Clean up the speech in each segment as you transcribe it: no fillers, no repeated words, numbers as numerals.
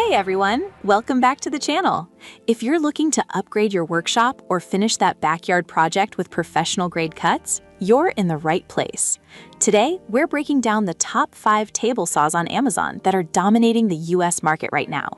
Hey everyone, welcome back to the channel. If you're looking to upgrade your workshop or finish that backyard project with professional grade cuts, you're in the right place. Today, we're breaking down the top 5 table saws on Amazon that are dominating the US market right now.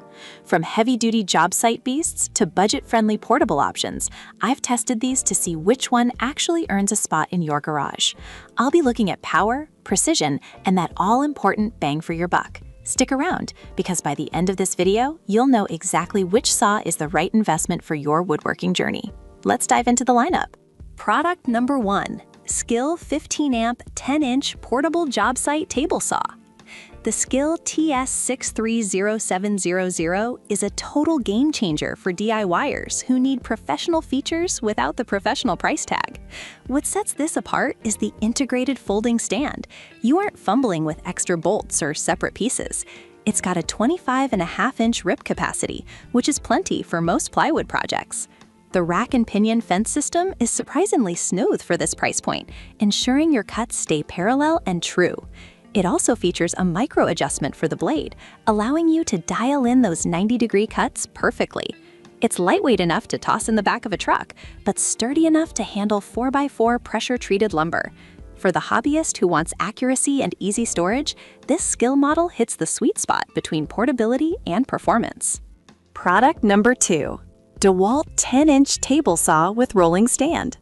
From heavy-duty job site beasts to budget-friendly portable options, I've tested these to see which one actually earns a spot in your garage. I'll be looking at power, precision, and that all-important bang for your buck. Stick around, because by the end of this video, you'll know exactly which saw is the right investment for your woodworking journey. Let's dive into the lineup. Product number 1. Skil 15-amp 10-inch portable job site table saw. The Skil TS630700 is a total game changer for DIYers who need professional features without the professional price tag. What sets this apart is the integrated folding stand. You aren't fumbling with extra bolts or separate pieces. It's got a 25.5-inch rip capacity, which is plenty for most plywood projects. The rack and pinion fence system is surprisingly smooth for this price point, ensuring your cuts stay parallel and true. It also features a micro adjustment for the blade, allowing you to dial in those 90-degree cuts perfectly. It's lightweight enough to toss in the back of a truck, but sturdy enough to handle 4x4 pressure-treated lumber. For the hobbyist who wants accuracy and easy storage, this Skil model hits the sweet spot between portability and performance. Product number 2. dewalt 10-inch table saw with rolling stand.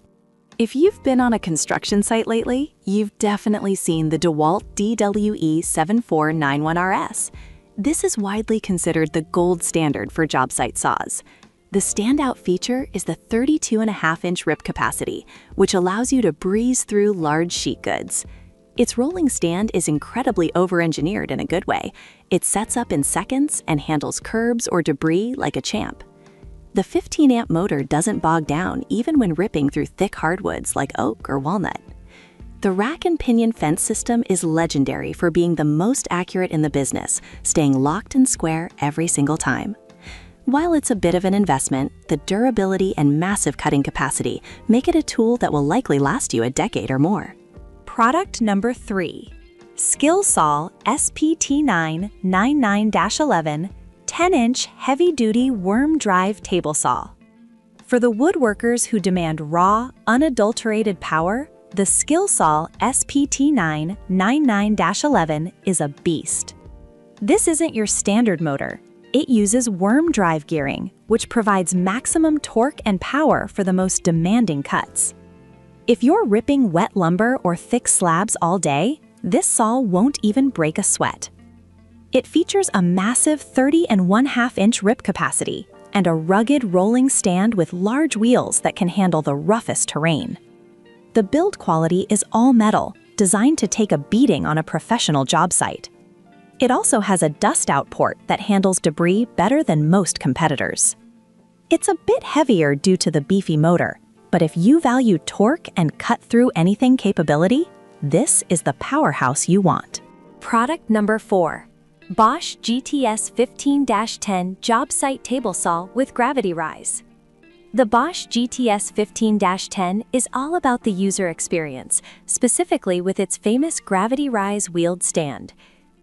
If you've been on a construction site lately, you've definitely seen the dewalt DWE7491RS. This is widely considered the gold standard for job site saws. The standout feature is the 32.5-inch rip capacity, which allows you to breeze through large sheet goods. Its rolling stand is incredibly over-engineered in a good way. It sets up in seconds and handles curbs or debris like a champ. The 15-amp motor doesn't bog down even when ripping through thick hardwoods like oak or walnut. The rack and pinion fence system is legendary for being the most accurate in the business, staying locked and square every single time. While it's a bit of an investment, the durability and massive cutting capacity make it a tool that will likely last you a decade or more. Product number 3. Skil Saw SPT999-11 10-inch heavy-duty worm drive table saw. For the woodworkers who demand raw, unadulterated power, the Skil Saw SPT999-11 is a beast. This isn't your standard motor. It uses worm drive gearing, which provides maximum torque and power for the most demanding cuts. If you're ripping wet lumber or thick slabs all day, this saw won't even break a sweat. It features a massive 30.5-inch rip capacity and a rugged rolling stand with large wheels that can handle the roughest terrain. The build quality is all metal, designed to take a beating on a professional job site. It also has a dust-out port that handles debris better than most competitors. It's a bit heavier due to the beefy motor, but if you value torque and cut-through-anything capability, this is the powerhouse you want. Product number 4. Bosch GTS 15-10 Job Site Table Saw with Gravity Rise. The Bosch GTS 15-10 is all about the user experience, specifically with its famous Gravity Rise wheeled stand.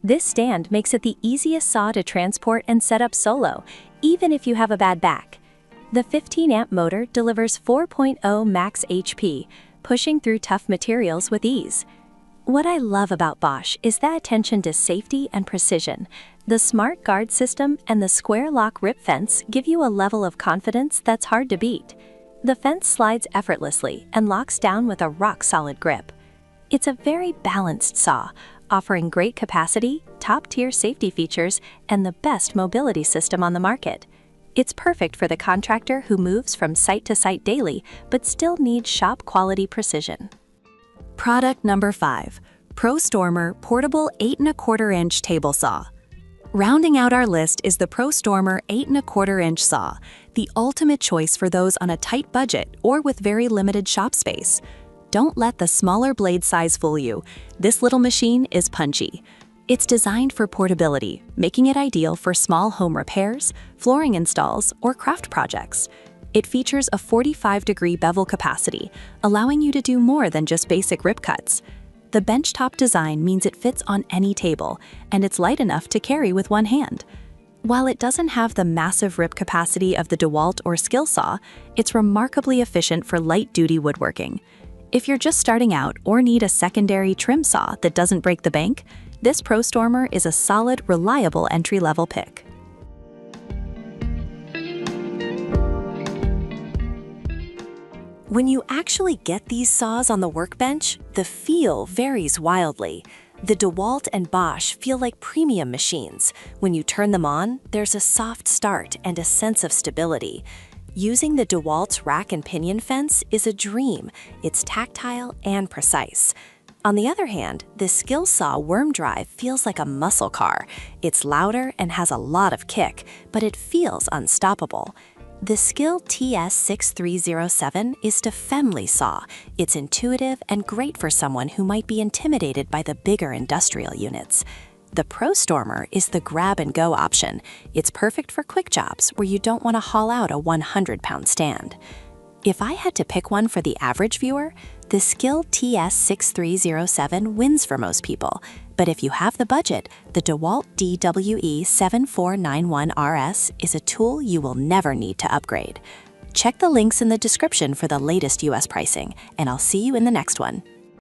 This stand makes it the easiest saw to transport and set up solo, even if you have a bad back. The 15-amp motor delivers 4.0 max HP, pushing through tough materials with ease. What I love about Bosch is that attention to safety and precision. The smart guard system and the square lock rip fence give you a level of confidence that's hard to beat. The fence slides effortlessly and locks down with a rock-solid grip. It's a very balanced saw, offering great capacity, top-tier safety features, and the best mobility system on the market. It's perfect for the contractor who moves from site to site daily but still needs shop-quality precision. Product number 5. ProStormer Portable 8¼ Table Saw. Rounding out our list is the ProStormer 8¼ saw, the ultimate choice for those on a tight budget or with very limited shop space. Don't let the smaller blade size fool you. This little machine is punchy. It's designed for portability, making it ideal for small home repairs, flooring installs, or craft projects. It features a 45-degree bevel capacity, allowing you to do more than just basic rip cuts. The benchtop design means it fits on any table, and it's light enough to carry with one hand. While it doesn't have the massive rip capacity of the dewalt or skill saw, it's remarkably efficient for light-duty woodworking. If you're just starting out or need a secondary trim saw that doesn't break the bank, this ProStormer is a solid, reliable entry-level pick. When you actually get these saws on the workbench, the feel varies wildly. The dewalt and Bosch feel like premium machines. When you turn them on, there's a soft start and a sense of stability. Using the dewalt's rack and pinion fence is a dream. It's tactile and precise. On the other hand, the skill saw worm drive feels like a muscle car. It's louder and has a lot of kick, but it feels unstoppable. The Skill TS6307 is a family saw. It's intuitive and great for someone who might be intimidated by the bigger industrial units. The ProStormer is the grab-and-go option. It's perfect for quick jobs where you don't want to haul out a 100-pound stand. If I had to pick one for the average viewer, the Skill TS6307 wins for most people. But if you have the budget, the dewalt DWE7491RS is a tool you will never need to upgrade. Check the links in the description for the latest US pricing, and I'll see you in the next one.